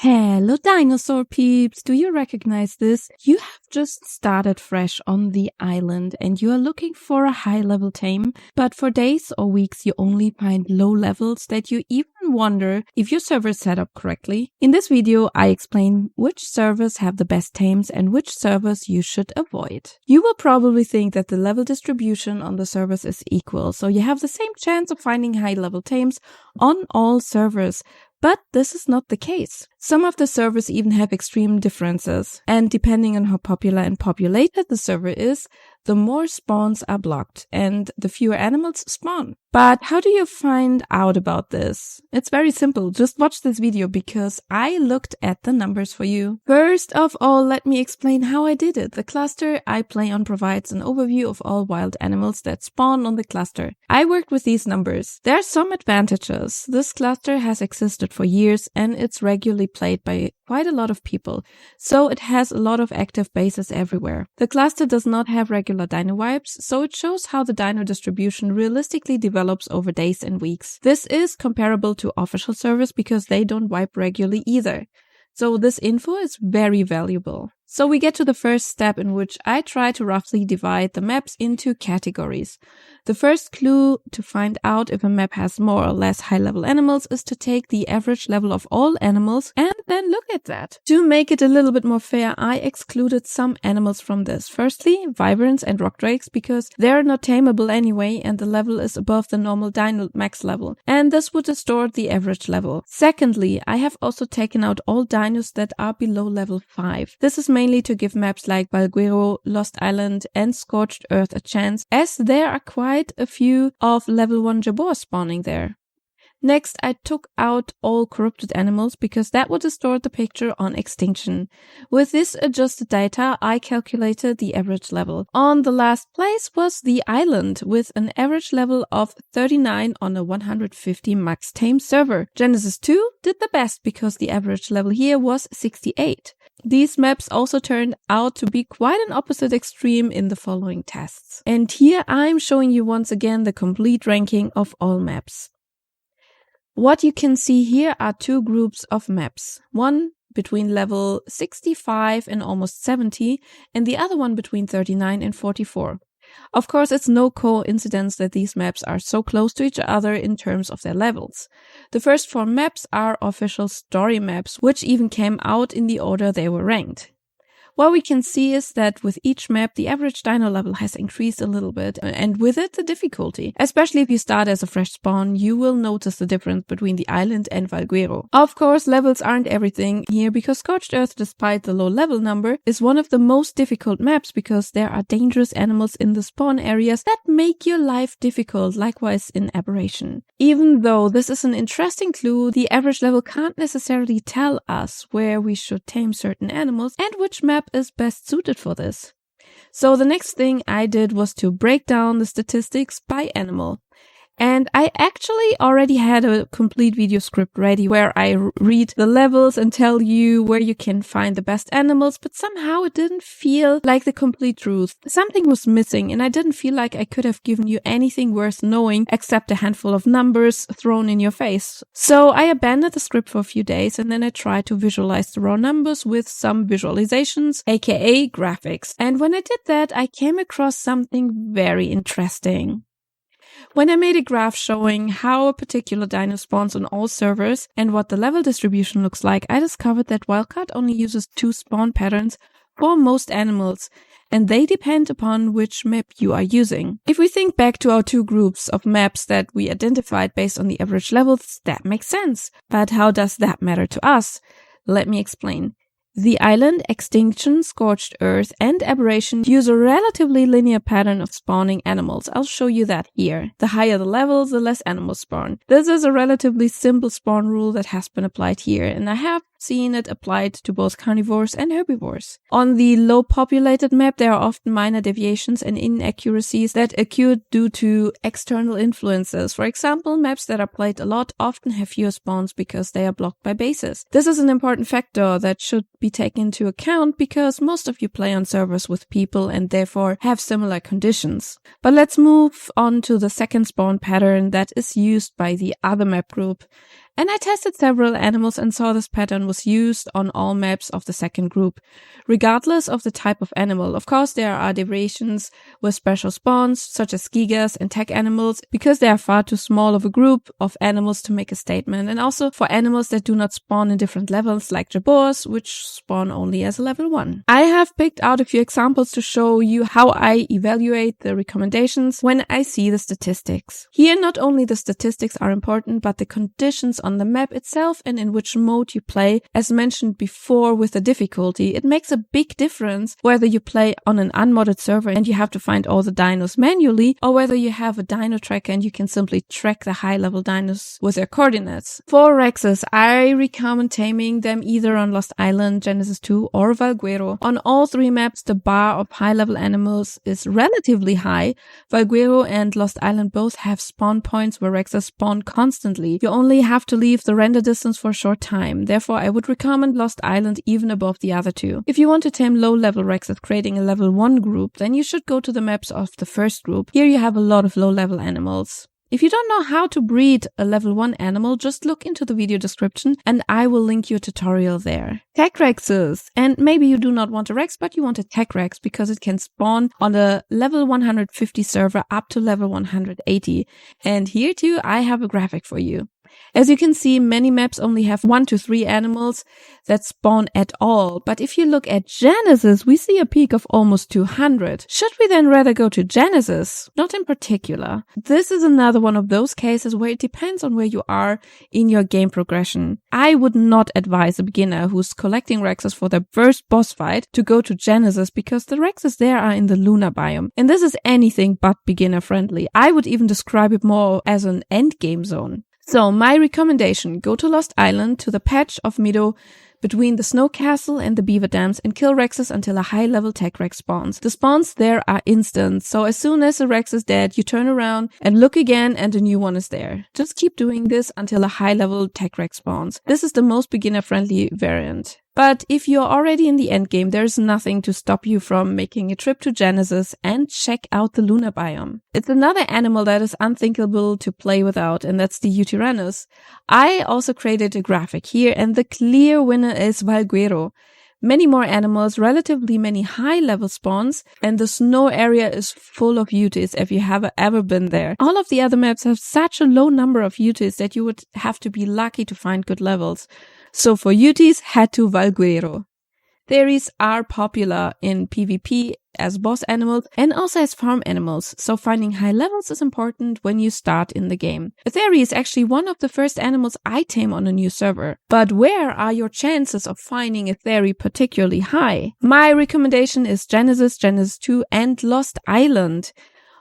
Hello dinosaur peeps, do you recognize this? You have just started fresh on the island and you are looking for a high level tame, but for days or weeks you only find low levels that you even wonder if your server is set up correctly. In this video I explain which servers have the best tames and which servers you should avoid. You will probably think that the level distribution on the servers is equal, so you have the same chance of finding high level tames on all servers. But this is not the case. Some of the servers even have extreme differences, and depending on how popular and populated the server is, the more spawns are blocked and the fewer animals spawn. But how do you find out about this? It's very simple. Just watch this video because I looked at the numbers for you. First of all, let me explain how I did it. The cluster I play on provides an overview of all wild animals that spawn on the cluster. I worked with these numbers. There are some advantages. This cluster has existed for years and it's regularly played by quite a lot of people, so it has a lot of active bases everywhere. The cluster does not have regular dino wipes, so it shows how the dino distribution realistically develops over days and weeks. This is comparable to official servers because they don't wipe regularly either. So this info is very valuable. So we get to the first step in which I try to roughly divide the maps into categories. The first clue to find out if a map has more or less high-level animals is to take the average level of all animals and then look at that. To make it a little bit more fair, I excluded some animals from this. Firstly, wyverns and rock drakes because they're not tameable anyway and the level is above the normal dino max level, and this would distort the average level. Secondly, I have also taken out all dinos that are below level 5. This is mainly to give maps like Valguero, Lost Island and Scorched Earth a chance, as there are quite a few of level 1 jaboas spawning there. Next, I took out all corrupted animals because that would distort the picture on extinction. With this adjusted data, I calculated the average level. On the last place was the island with an average level of 39 on a 150 max tame server. Genesis 2 did the best because the average level here was 68. These maps also turned out to be quite an opposite extreme in the following tests. And here I'm showing you once again the complete ranking of all maps. What you can see here are two groups of maps. One between level 65 and almost 70, and the other one between 39 and 44. Of course, it's no coincidence that these maps are so close to each other in terms of their levels. The first four maps are official story maps, which even came out in the order they were ranked. What we can see is that with each map, the average dino level has increased a little bit, and with it, the difficulty. Especially if you start as a fresh spawn, you will notice the difference between the island and Valguero. Of course, levels aren't everything here because Scorched Earth, despite the low level number, is one of the most difficult maps because there are dangerous animals in the spawn areas that make your life difficult, likewise in Aberration. Even though this is an interesting clue, the average level can't necessarily tell us where we should tame certain animals and which map is best suited for this. So the next thing I did was to break down the statistics by animal. And I actually already had a complete video script ready where I read the levels and tell you where you can find the best animals, but somehow it didn't feel like the complete truth. Something was missing and I didn't feel like I could have given you anything worth knowing except a handful of numbers thrown in your face. So I abandoned the script for a few days and then I tried to visualize the raw numbers with some visualizations, aka graphics. And when I did that, I came across something very interesting. When I made a graph showing how a particular dino spawns on all servers and what the level distribution looks like, I discovered that Wildcard only uses 2 spawn patterns for most animals, and they depend upon which map you are using. If we think back to our 2 groups of maps that we identified based on the average levels, that makes sense. But how does that matter to us? Let me explain. The island, extinction, Scorched Earth, and Aberration use a relatively linear pattern of spawning animals. I'll show you that here. The higher the levels, the less animals spawn. This is a relatively simple spawn rule that has been applied here, and I have seen it applied to both carnivores and herbivores. On the low populated map, there are often minor deviations and inaccuracies that occur due to external influences. For example, maps that are played a lot often have fewer spawns because they are blocked by bases. This is an important factor that should be taken into account because most of you play on servers with people and therefore have similar conditions. But let's move on to the second spawn pattern that is used by the other map group. And I tested several animals and saw this pattern was used on all maps of the second group, regardless of the type of animal. Of course, there are deviations with special spawns, such as gigas and tech animals, because they are far too small of a group of animals to make a statement, and also for animals that do not spawn in different levels, like jaboas, which spawn only as a level 1. I have picked out a few examples to show you how I evaluate the recommendations when I see the statistics. Here, not only the statistics are important, but the conditions on the map itself and in which mode you play. As mentioned before with the difficulty, it makes a big difference whether you play on an unmodded server and you have to find all the dinos manually, or whether you have a dino tracker and you can simply track the high-level dinos with their coordinates. For Rexes, I recommend taming them either on Lost Island, Genesis 2, or Valguero. On all 3 maps, the bar of high-level animals is relatively high. Valguero and Lost Island both have spawn points where Rexes spawn constantly. You only have to leave the render distance for a short time. Therefore, I would recommend Lost Island even above the other 2. If you want to tame low-level Rexes creating a level 1 group, then you should go to the maps of the first group. Here you have a lot of low-level animals. If you don't know how to breed a level 1 animal, just look into the video description and I will link you a tutorial there. Tech Rexes. And maybe you do not want a Rex, but you want a Tech Rex because it can spawn on a level 150 server up to level 180. And here too, I have a graphic for you. As you can see, many maps only have 1 to 3 animals that spawn at all. But if you look at Genesis, we see a peak of almost 200. Should we then rather go to Genesis? Not in particular. This is another one of those cases where it depends on where you are in your game progression. I would not advise a beginner who's collecting Rexes for their first boss fight to go to Genesis because the Rexes there are in the lunar biome. And this is anything but beginner friendly. I would even describe it more as an endgame zone. So my recommendation, go to Lost Island to the patch of Meadow between the Snow Castle and the Beaver Dams and kill Rexes until a high-level Tech Rex spawns. The spawns there are instant, so as soon as a Rex is dead, you turn around and look again and a new one is there. Just keep doing this until a high-level Tech Rex spawns. This is the most beginner-friendly variant. But if you're already in the endgame, there's nothing to stop you from making a trip to Genesis and check out the lunar biome. It's another animal that is unthinkable to play without, and that's the Yutyrannus. I also created a graphic here, and the clear winner is Valguero. Many more animals, relatively many high-level spawns, and the snow area is full of Yutis if you have ever been there. All of the other maps have such a low number of Yutis that you would have to be lucky to find good levels. So for Yutis, head to Valguero. Theris are popular in PvP as boss animals and also as farm animals, so finding high levels is important when you start in the game. A Theri is actually one of the first animals I tame on a new server. But where are your chances of finding a Theri particularly high? My recommendation is Genesis, Genesis 2 and Lost Island.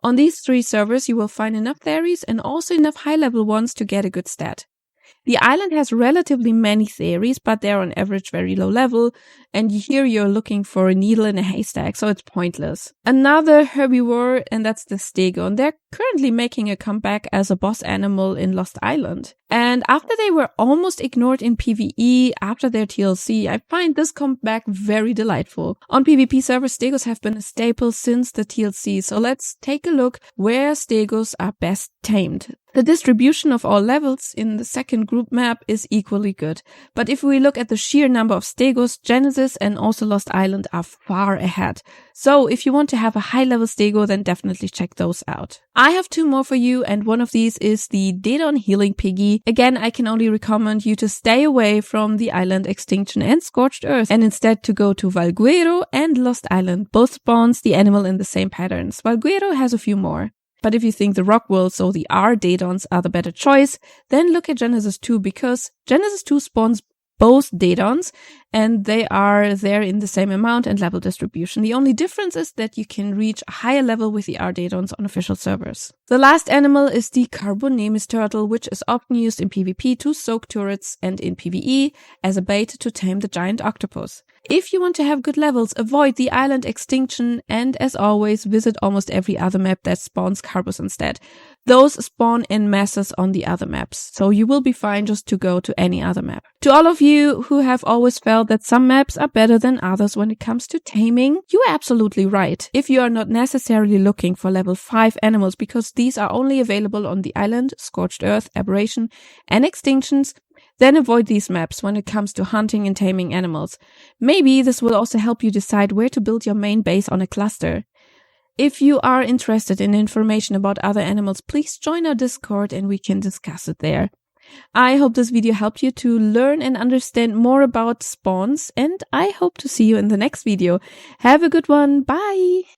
On these 3 servers you will find enough Theris and also enough high-level ones to get a good stat. The island has relatively many Theris, but they're on average very low level, and here you're looking for a needle in a haystack, so it's pointless. Another herbivore, and that's the Stego, and they're currently making a comeback as a boss animal in Lost Island. And after they were almost ignored in PvE after their TLC, I find this comeback very delightful. On PvP servers, Stegos have been a staple since the TLC, so let's take a look where Stegos are best tamed. The distribution of all levels in the second group map is equally good, but if we look at the sheer number of Stegos, Genesis and also Lost Island are far ahead. So if you want to have a high-level Stego, then definitely check those out. I have 2 more for you, and one of these is the Daedon Healing Piggy. Again, I can only recommend you to stay away from the island extinction and scorched earth, and instead to go to Valguero and Lost Island. Both spawns the animal in the same patterns. Valguero has a few more. But if you think the Rock Wolves or the Daedons are the better choice, then look at Genesis 2, because Genesis 2 spawns both Daedons, and they are there in the same amount and level distribution. The only difference is that you can reach a higher level with the Daedons on official servers. The last animal is the Carbonemis turtle, which is often used in PvP to soak turrets and in PvE as a bait to tame the giant octopus. If you want to have good levels, avoid the island extinction and, as always, visit almost every other map that spawns Carbos instead. those spawn in masses on the other maps. So you will be fine just to go to any other map. To all of you who have always felt that some maps are better than others when it comes to taming, you are absolutely right. If you are not necessarily looking for level 5 animals because these are only available on the island, Scorched Earth, Aberration, and Extinctions, then avoid these maps when it comes to hunting and taming animals. Maybe this will also help you decide where to build your main base on a cluster. If you are interested in information about other animals, please join our Discord and we can discuss it there. I hope this video helped you to learn and understand more about spawns, and I hope to see you in the next video. Have a good one. Bye!